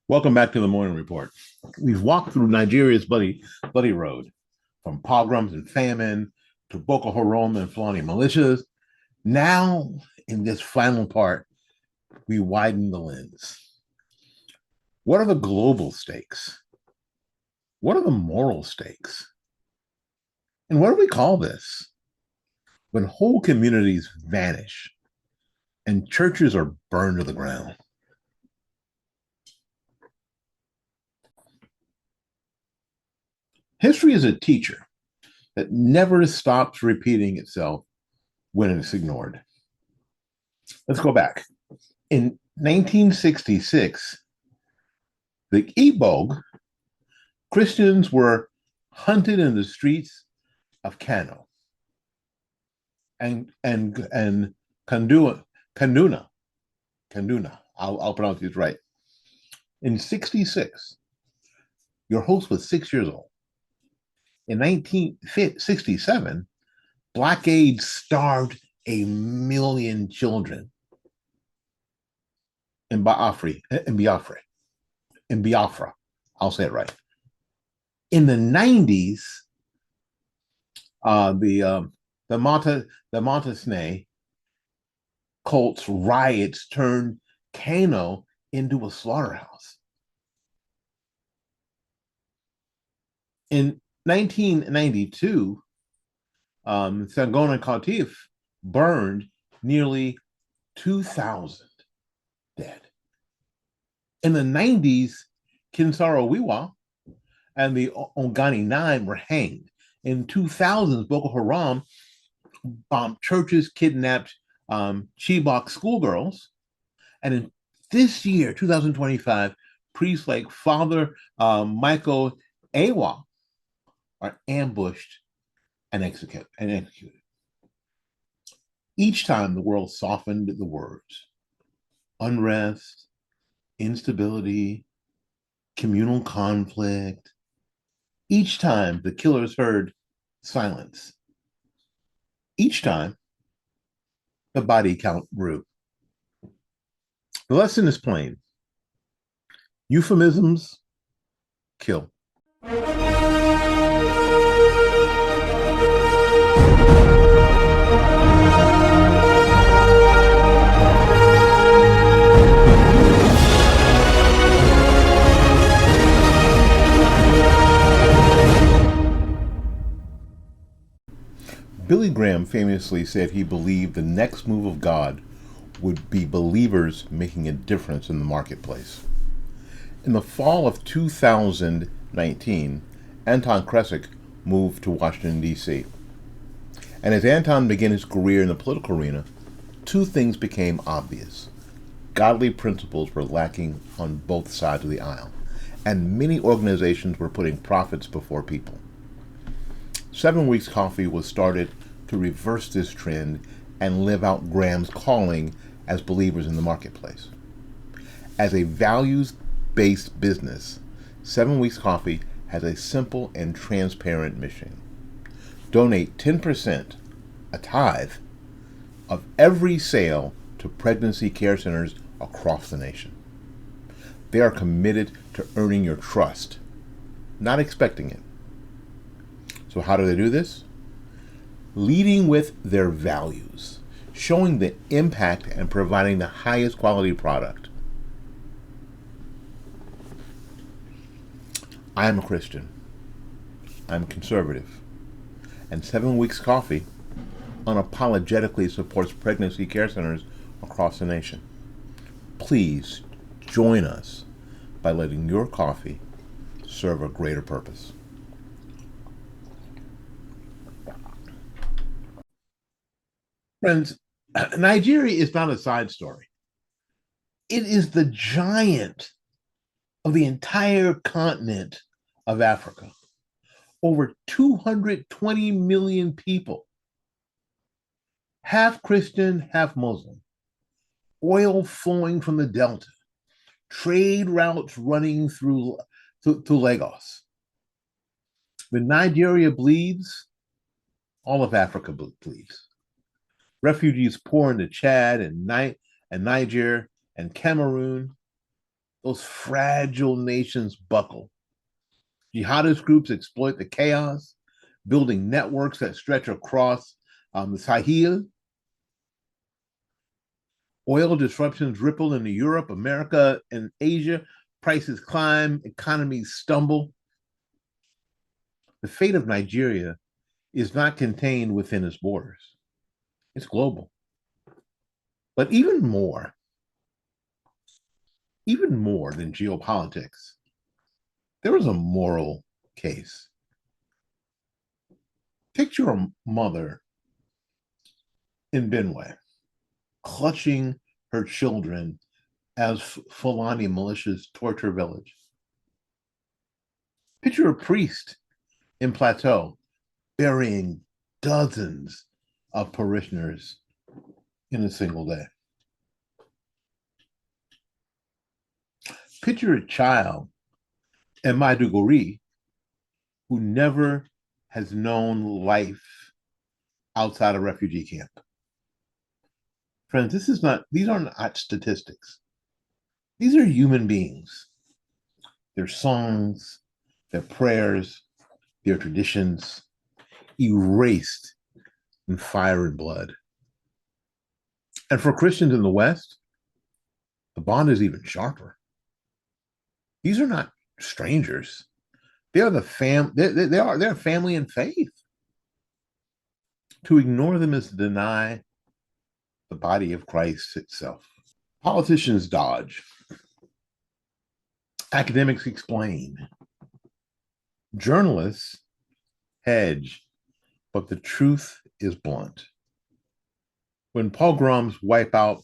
Welcome back to the Morning Report. We've walked through Nigeria's bloody road, from pogroms and famine to Boko Haram and Fulani militias. Now, in this final part, we widen the lens. What are the global stakes? What are the moral stakes? And what do we call this? When whole communities vanish and churches are burned to the ground. History is a teacher that never stops repeating itself when it's ignored. Let's go back. In 1966, the Ibog Christians were hunted in the streets of Kano and Kanduna. I'll pronounce this right. In 66, your host was 6 years old. In 1967, Black AIDS starved 1 million children in Biafra. I'll say it right. In the 90s, the Montasneh cult's riots turned Kano into a slaughterhouse. In 1992, Sangona Katif burned nearly 2,000 dead. In the 90s, Saro-Wiwa and the Ongani Nine were hanged. In 2000s, Boko Haram bombed churches, kidnapped Chibok schoolgirls. And in this year, 2025, priests like Father Michael Awa are ambushed and executed. Each time the world softened the words: unrest, instability, communal conflict. Each time the killers heard silence. Each time the body count grew. The lesson is plain. Euphemisms kill. Billy Graham famously said he believed the next move of God would be believers making a difference in the marketplace. In the fall of 2019, Anton Kresick moved to Washington, D.C. And as Anton began his career in the political arena, two things became obvious. Godly principles were lacking on both sides of the aisle, and many organizations were putting profits before people. 7 Weeks Coffee was started to reverse this trend and live out Graham's calling as believers in the marketplace. As a values-based business, 7 Weeks Coffee has a simple and transparent mission. Donate 10%, a tithe, of every sale to pregnancy care centers across the nation. They are committed to earning your trust, not expecting it. So how do they do this? Leading with their values, showing the impact and providing the highest quality product. I am a Christian. I'm conservative. And 7 Weeks Coffee unapologetically supports pregnancy care centers across the nation. Please join us by letting your coffee serve a greater purpose. Friends, Nigeria is not a side story. It is the giant of the entire continent of Africa. Over 220 million people, half Christian, half Muslim, oil flowing from the Delta, trade routes running through Lagos. When Nigeria bleeds, all of Africa bleeds. Refugees pour into Chad and Niger and Cameroon. those fragile nations buckle. Jihadist groups exploit the chaos, building networks that stretch across the Sahel. Oil disruptions ripple into Europe, America, and Asia. Prices climb, economies stumble. The fate of Nigeria is not contained within its borders, it's global. But even more than geopolitics, there is a moral case. Picture a mother in Benue clutching her children as Fulani militias torture village. Picture a priest in Plateau burying dozens of parishioners in a single day. Picture a child in Maiduguri who never has known life outside a refugee camp. Friends, these are not statistics. These are human beings. Their songs, their prayers, their traditions, erased in fire and blood. And for Christians in the West, the bond is even sharper. These are not strangers. They are they're family in faith. To ignore them is to deny the body of Christ itself. Politicians dodge. Academics explain. Journalists hedge, but the truth is blunt. When pogroms wipe out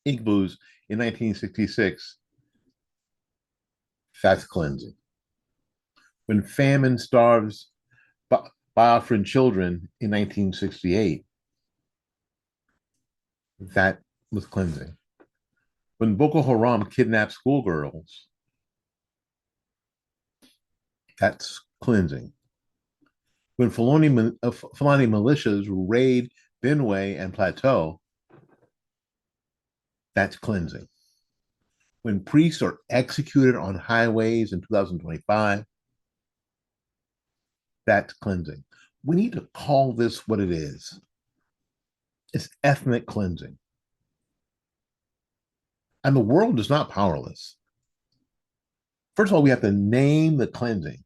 Igbos in 1966, that's cleansing. When famine starves Biafran children in 1968, that was cleansing. When Boko Haram kidnapped schoolgirls, that's cleansing. When Fulani militias raid Benue and Plateau, that's cleansing. When priests are executed on highways in 2025, that's cleansing. We need to call this what it is. It's ethnic cleansing. And the world is not powerless. First of all, we have to name the cleansing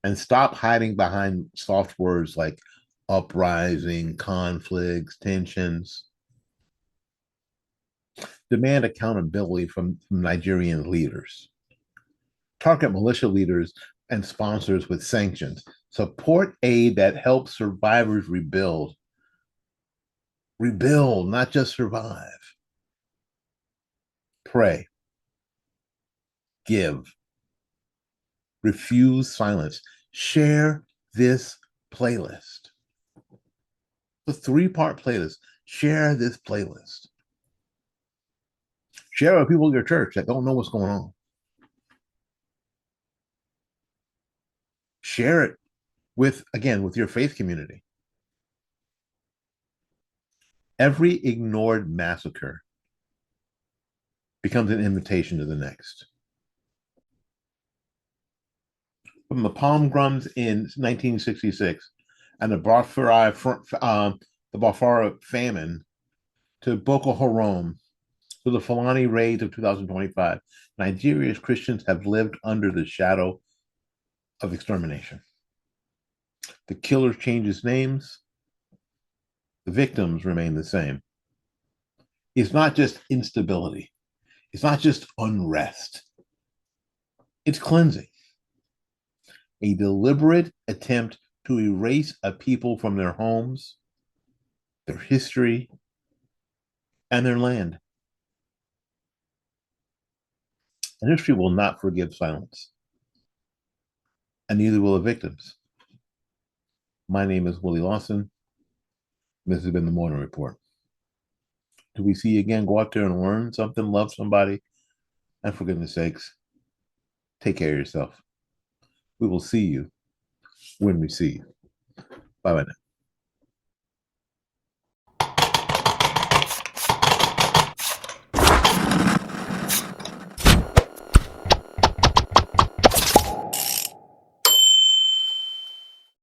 and stop hiding behind soft words like uprising, conflicts, tensions. Demand accountability from Nigerian leaders. Target militia leaders and sponsors with sanctions. Support aid that helps survivors rebuild. Rebuild, not just survive. Pray. Give. Refuse silence. Share this playlist. The 3-part playlist. Share this playlist. Share with people in your church that don't know what's going on. Share it with your faith community. Every ignored massacre becomes an invitation to the next. From the pogroms in 1966 and the Biafra famine to Boko Haram to the Fulani raids of 2025, Nigeria's Christians have lived under the shadow of extermination. The killer changes names. The victims remain the same. It's not just instability. It's not just unrest. It's cleansing. A deliberate attempt to erase a people from their homes, their history, and their land. And history will not forgive silence. And neither will the victims. My name is Willie Lawson. This has been the Morning Report. Till we see you again, go out there and learn something, love somebody, and for goodness sakes, take care of yourself. We will see you when we see you. Bye bye now.